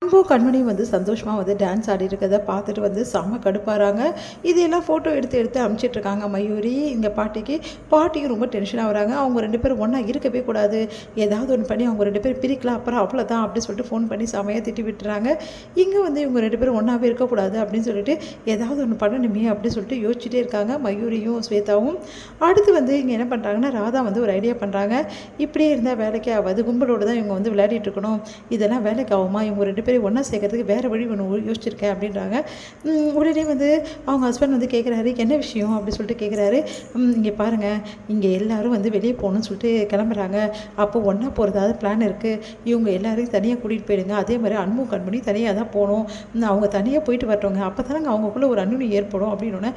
அன்பு கண்மணியும் வந்து சந்தோஷமாக வந்து டான்ஸ் ஆடிட்டு இருக்கிறத பார்த்துட்டு வந்து செம்ம கடுப்பாகிறாங்க. இதையெல்லாம் ஃபோட்டோ எடுத்து எடுத்து அனுப்பிச்சிட்ருக்காங்க மயூரி இங்கே பாட்டிக்கு. பாட்டியும் ரொம்ப டென்ஷனாக வராங்க. அவங்க 2 பேரும் ஒன்றா இருக்கவே கூடாது, ஏதாவது ஒன்று பண்ணி அவங்க 2 பேரும் பிரிக்கலாம், அப்புறம் அவ்வளோதான் அப்படின்னு சொல்லிட்டு ஃபோன் பண்ணி செமையாக திட்டி விட்டுறாங்க. இங்கே வந்து இவங்க 2 பேரும் ஒன்றாவே இருக்கக்கூடாது அப்படின்னு சொல்லிட்டு ஏதாவது ஒன்று பண்ணணுமே அப்படின்னு சொல்லிட்டு யோசிச்சுட்டே இருக்காங்க மயூரியும் ஸ்வேதாவும். அடுத்து வந்து இங்கே என்ன பண்ணுறாங்கன்னா, ராதா வந்து ஒரு ஐடியா பண்ணுறாங்க. இப்படியே இருந்தால் வேலைக்கு ஆகாது, கும்பலோடு தான் இவங்க வந்து விளையாடிட்டு இருக்கணும், இதெல்லாம் வேலைக்கு ஆகுமா, இவங்க 2 பேரும் ஒன்றா சேர்க்கறதுக்கு வேறு வழி ஒன்று யோசிச்சிருக்கேன் அப்படின்றாங்க. உடனே வந்து அவங்க ஹஸ்பண்ட் வந்து கேட்குறாரு, என்ன விஷயம் அப்படின்னு சொல்லிட்டு கேட்குறாரு. இங்கே பாருங்கள், இங்கே எல்லோரும் வந்து வெளியே போகணும்னு சொல்லிட்டு கிளம்புறாங்க, அப்போ ஒன்றா போகிறதாவது பிளான் இருக்குது, இவங்க எல்லோரையும் தனியாக கூட்டிகிட்டு போயிடுங்க, அதே மாதிரி அன்பு கண்மணி தனியாக தான் போகணும், அவங்க தனியாக போயிட்டு வரட்டோங்க, அப்போ தானங்க அவங்களுக்குள்ள ஒரு அன்பு ஏற்படும் அப்படின்னோடனே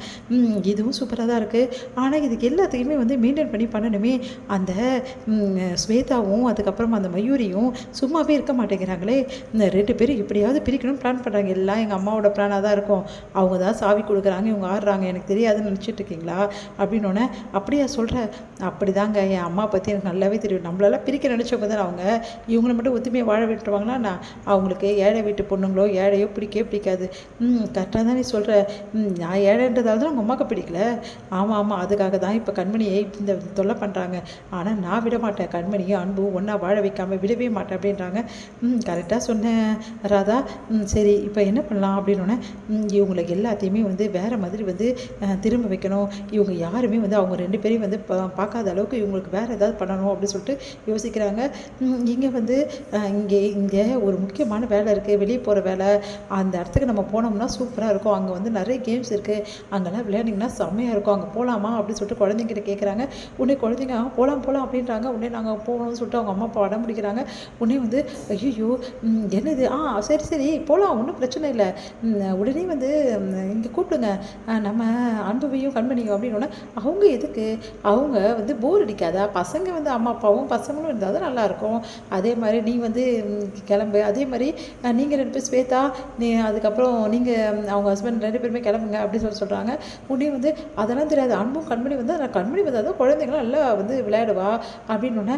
இதுவும் சூப்பராக தான் இருக்குது, ஆனால் இதுக்கு எல்லாத்தையுமே வந்து மெயின்டைன் பண்ணி பண்ணணுமே, அந்த ஸ்வேதாவும் அதுக்கப்புறம் அந்த மயூரியும் சும்மாவே இருக்க மாட்டேங்கிறாங்களே, இந்த 2 பேரும் எப்படியாவது பிரிக்கணும்னு பிளான் பண்ணுறாங்க, எல்லாம் எங்கள் அம்மாவோட பிளானாக தான் இருக்கும், அவங்க தான் சாவி கொடுக்குறாங்க, இவங்க ஆடுறாங்க, எனக்கு தெரியாதுன்னு நினச்சிட்டு இருக்கீங்களா அப்படின்னோடனே, அப்படியா சொல்கிற, அப்படி தாங்க என் அம்மா பற்றி எனக்கு நல்லாவே தெரியும், நம்மளால பிரிக்க நினச்சவங்க தான் அவங்க, இவங்களை மட்டும் ஒத்துமையாக வாழ விட்டுருவாங்களா, நான் அவங்களுக்கு ஏழை வீட்டு பொண்ணுங்களோ ஏழையோ பிடிக்காது. கரெக்டாக தான் நீ சொல்கிற, நான் ஏழைன்றதால தான் உங்கள் அம்மாவுக்கு பிடிக்கல, ஆமாம் அதுக்காக தான் இப்போ கண்மணியை இந்த தொல்லை பண்ணுறாங்க, ஆனால் நான் விட மாட்டேன், கண்மணியும் அன்பும் ஒன்றா வாழ வைக்காமல் விடவே மாட்டேன் அப்படின்றாங்க. கரெக்டாக சொன்னேன் ராதா, சரி இப்போ என்ன பண்ணலாம் அப்படின்னோடனே, இவங்களுக்கு எல்லாத்தையுமே வந்து வேறு மாதிரி வந்து திரும்ப வைக்கணும், இவங்க யாருமே வந்து அவங்க 2 பேரையும் வந்து பார்க்காத அளவுக்கு இவங்களுக்கு வேறு ஏதாவது பண்ணணும் அப்படின்னு சொல்லிட்டு யோசிக்கிறாங்க. இங்கே வந்து இங்கே ஒரு முக்கியமான வேலை இருக்குது, வெளியே போகிற வேலை, அந்த இடத்துக்கு நம்ம போனோம்னா சூப்பராக இருக்கும், அங்கே வந்து நிறைய கேம்ஸ் இருக்குது, அங்கெல்லாம் விளையாண்டிங்கன்னா செம்மையாக இருக்கும், அங்கே போகலாமா அப்படின்னு சொல்லிட்டு குழந்தைங்கிட்ட கேட்குறாங்க. உடனே குழந்தைங்க போகலாம் அப்படின்றாங்க. உடனே நாங்கள் போகணும்னு சொல்லிட்டு அவங்க அம்மா அப்பா அடம் பிடிக்கிறாங்க. உடனே வந்து ஐயோ என்னது, சரி போகலாம், ஒன்றும் பிரச்சனை இல்லை, உடனே வந்து இங்கே கூப்பிடுங்க நம்ம அன்புவையும் கண்மணியும் அப்படின்னோடனே, அவங்க எதுக்கு, அவங்க வந்து போர் அடிக்காதா, பசங்க வந்து அம்மா அப்பாவும் பசங்களும் இருந்தால் தான் நல்லாயிருக்கும், அதே மாதிரி நீ வந்து கிளம்பு, அதே மாதிரி நீங்கள் 2 பேர் ஸ்வேதா அதுக்கப்புறம் நீங்கள் அவங்க ஹஸ்பண்ட் 2 பேருமே கிளம்புங்க அப்படின்னு சொல்கிறாங்க. உடனே வந்து அதெல்லாம் தெரியாது, அன்பும் கண்மணி வந்து கண்மணி வந்து அதான் குழந்தைங்களாம் நல்லா வந்து விளையாடுவா அப்படின்னோடனே,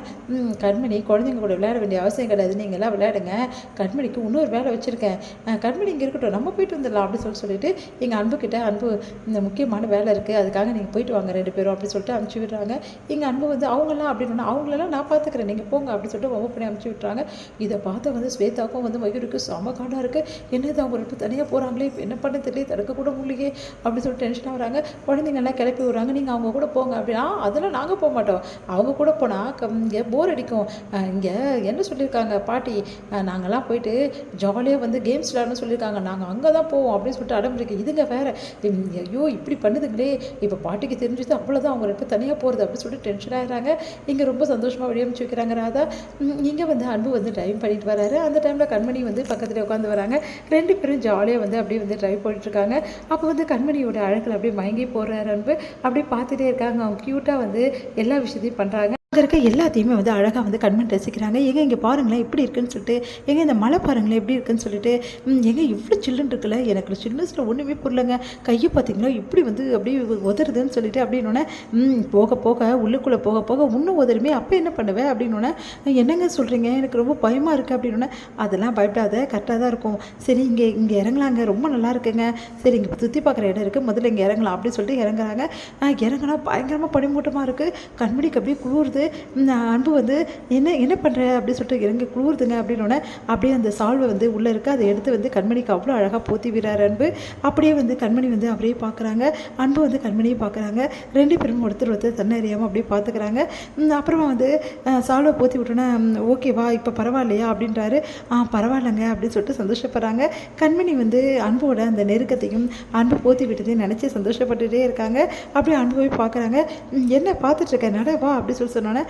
கண்மணி குழந்தைங்க கூட விளையாட வேண்டிய அவசியம் கிடையாது, நீங்கள் எல்லாம் விளையாடுங்க, கண்மணிக்கு இன்னொரு வேலை வச்சுருக்கேன், கண்மணி இங்கே இருக்கட்டும், நம்ம போயிட்டு வந்துடலாம் அப்படின்னு சொல்லிட்டு எங்கள் அன்புக்கிட்ட, அன்பு இந்த முக்கியமான வேலை இருக்குது, அதுக்காக நீங்கள் போயிட்டு வாங்க 2 பேரும் அப்படின்னு சொல்லிட்டு அனுப்பிச்சி விடுறாங்க. எங்கள் அன்பு வந்து அவங்களாம் அப்படின்னா, அவங்களெல்லாம் நான் பார்த்துக்கிறேன், நீங்கள் போங்க அப்படின்னு சொல்லிட்டு ஒவ்வொரு பண்ணி அனுப்பிச்சி விட்டுறாங்க. இதை பார்த்து வந்து ஸ்வேதாவுக்கும் வந்து மயூருக்கு செம காண்டாக இருக்குது, என்னது அவங்க 2 தனியாக போகிறாங்களே, இப்போ என்ன பண்ண தெரியல, தடுக்க கூட முடியலையே அப்படின்னு சொல்லிட்டு டென்ஷனாக வராங்க. குழந்தைங்கள்லாம் கிளப்பி விடுறாங்க, நீங்கள் அவங்க கூட போங்க அப்படின்னா, அதெல்லாம் நாங்கள் போக மாட்டோம், அவங்க கூட போனால் இங்கே போர் அடிக்கும், இங்கே என்ன சொல்லியிருக்காங்க பாட்டி, நாங்கள்லாம் போயிட்டு ஜாலியாக வந்து கேம்ஸ் விளையாடணும்னு சொல்லியிருக்காங்க, நாங்கள் அங்கே தான் போவோம் அப்படின்னு சொல்லிட்டு அடம்பிடிக்க, இதுங்க வேறு ஐயோ இப்படி பண்ணுதுங்களே, இப்போ பாட்டிக்கு தெரிஞ்சது அவ்வளோதான், அவங்க 2 தனியாக போகிறது அப்படின்னு சொல்லிட்டு டென்ஷன் ஆகிறாங்க. இங்கே ரொம்ப சந்தோஷமாக வடிவமைச்சு வைக்கிறாங்க ராதா. இங்கே வந்து அன்பு வந்து ட்ரைவ் பண்ணிட்டு வராரு. அந்த டைமில் கண்மணி வந்து பக்கத்தில் உட்காந்து வராங்க. 2 பேரும் ஜாலியாக வந்து அப்படியே வந்து ட்ரைவ் போயிட்டுருக்காங்க. அப்போ வந்து கண்மணியோட அழகில் அப்படியே மயங்கி போடுறாரு அன்பு. அப்படியே பார்த்துட்டே இருக்காங்க, அவங்க க்யூட்டாக வந்து எல்லா விஷயத்தையும் பண்ணுறாங்க. அங்கே இருக்க எல்லாத்தையுமே வந்து அழகாக வந்து கண்மணி ரசிக்கிறாங்க. இங்கே பாருங்களேன் எப்படி இருக்குன்னு சொல்லிட்டு, இந்த மழை பாருங்களேன் எப்படி இருக்குன்னு சொல்லிட்டு, இவ்வளோ சில்லுன்னு இருக்குல்ல, எனக்கு சில்லுனஸில் ஒன்றுமே புரியலங்க, கையை பார்த்தீங்களா இப்படி வந்து அப்படியே உதறுதுன்னு சொல்லிட்டு அப்படின்னோடனே, போக போக உள்ளுக்குள்ளே போக போக இன்னும் உதறுமே, அப்போ என்ன பண்ணுவேன் அப்படின்னோடனே, என்னங்க சொல்கிறீங்க, எனக்கு ரொம்ப பயமாக இருக்குது அப்படின்னோடனே, அதெல்லாம் பயப்படாத, கரெக்டாக தான் இருக்கும், சரி இங்கே இறங்கலாங்க, ரொம்ப நல்லா இருக்குங்க, சரி இங்கே சுற்றி பார்க்குற இடம் இருக்குது, முதல்ல இங்கே இறங்கலாம் அப்படின்னு சொல்லிட்டு இறங்குறாங்க. இறங்கினா பயங்கரமாக பனிமூட்டமாக இருக்குது, கண்மணிக்கு அப்படியே குளிருது. அன்பு வந்து என்ன பண்ணுற அப்படின்னு சொல்லிட்டு இறங்கி குளிருதுங்க அப்படின்னோடனே, அப்படியே அந்த சால்வை வந்து உள்ளே இருக்குது, அதை எடுத்து வந்து கண்மணிக்கு அவ்வளோ அழகாக போத்தி விடுறாரு அன்பு. அப்படியே வந்து கண்மணி வந்து அப்படியே பார்க்குறாங்க, அன்பு வந்து கண்மணியும் பார்க்குறாங்க. 2 பேரும் ஒருத்தர் தன்னை அறியாமல் அப்படியே பார்த்துக்கிறாங்க. அப்புறமா வந்து சால்வை போத்தி விட்டோன்னா, ஓகேவா இப்போ பரவாயில்லையா அப்படின்றாரு. பரவாயில்லைங்க அப்படின்னு சொல்லிட்டு சந்தோஷப்படுறாங்க. கண்மணி வந்து அன்போட அந்த நெருக்கத்தையும் அன்பு போத்தி விட்டதையும் நினச்சி சந்தோஷப்பட்டுகிட்டே இருக்காங்க. அப்படியே அன்பு போய் பார்க்குறாங்க. என்ன பார்த்துட்ருக்கேன், நடவா அப்படின்னு சொல்லி சொன்னோன்னே,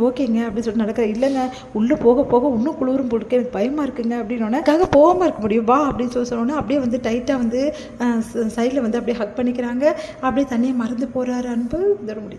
ஓகேங்க அப்படின்னு சொல்லிட்டு நடக்கிற, இல்லைங்க உள்ளே போக போக இன்னும் குளிரும் போட்டுருக்கு, எனக்கு பயமாக இருக்குங்க அப்படின்னோடனே, அதுக்காக போகாமல் இருக்க முடியும் வா அப்படின்னு சொன்னோன்னே, அப்படியே வந்து டைட்டாக வந்து சைடில் வந்து அப்படியே ஹக் பண்ணிக்கிறாங்க. அப்படியே தண்ணியை மறந்து போகிறாரு அன்பு. இதோட முடியும்.